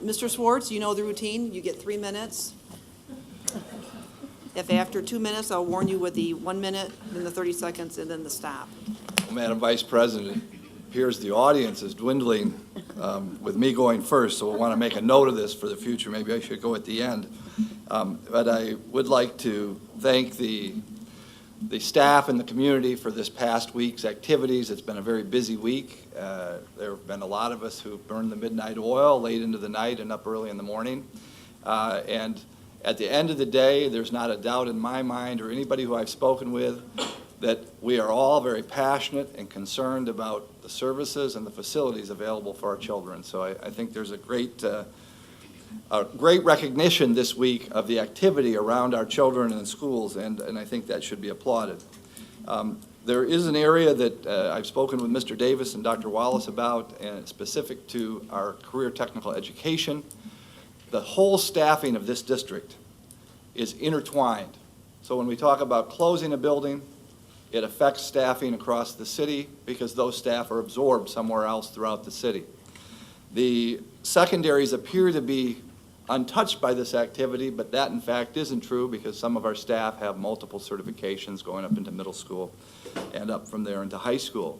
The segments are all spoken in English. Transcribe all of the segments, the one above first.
Mr. Swartz, you know the routine. You get 3 minutes. If after 2 minutes, I'll warn you with the 1 minute, then the 30 seconds, and then the stop. Madam Vice President, it appears the audience is dwindling with me going first, so we'll want to make a note of this for the future. Maybe I should go at the end. But I would like to thank the staff and the community for this past week's activities. It's been a very busy week. There have been a lot of us who burned the midnight oil late into the night and up early in the morning. And at the end of the day, there's not a doubt in my mind or anybody who I've spoken with that we are all very passionate and concerned about the services and the facilities available for our children. So I think there's a great recognition this week of the activity around our children and schools, and I think that should be applauded. There is an area that I've spoken with Mr. Davis and Dr. Wallace about, and it's specific to our career technical education. The whole staffing of this district is intertwined. So when we talk about closing a building, it affects staffing across the city because those staff are absorbed somewhere else throughout the city. The secondaries appear to be untouched by this activity, but that in fact isn't true because some of our staff have multiple certifications going up into middle school and up from there into high school.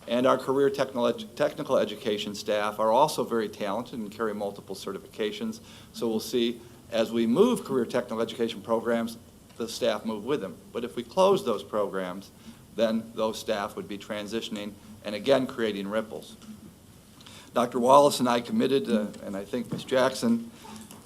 And our career technical education staff are also very talented and carry multiple certifications. So we'll see as we move career technical education programs, the staff move with them. But if we close those programs, then those staff would be transitioning and again creating ripples. Dr. Wallace and I committed, and I think Ms. Jackson,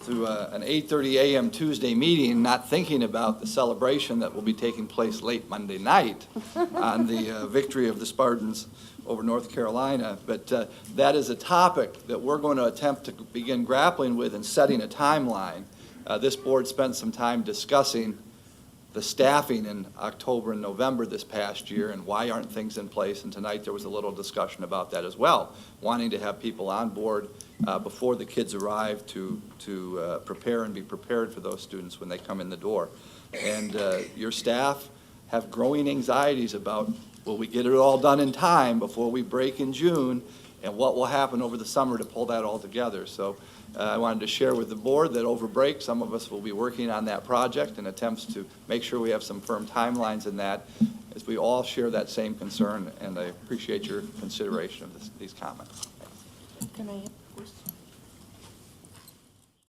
to an 8:30 a.m. Tuesday meeting, not thinking about the celebration that will be taking place late Monday night on the victory of the Spartans over North Carolina. But that is a topic that we're going to attempt to begin grappling with and setting a timeline. This board spent some time discussing the staffing in October and November this past year and why aren't things in place, and tonight there was a little discussion about that as well, wanting to have people on board before the kids arrive to prepare and be prepared for those students when they come in the door. And your staff have growing anxieties about, will we get it all done in time before we break in June, and what will happen over the summer to pull that all together. So I wanted to share with the board that over break, some of us will be working on that project in attempts to make sure we have some firm timelines in that, as we all share that same concern, and I appreciate your consideration of these comments. Can I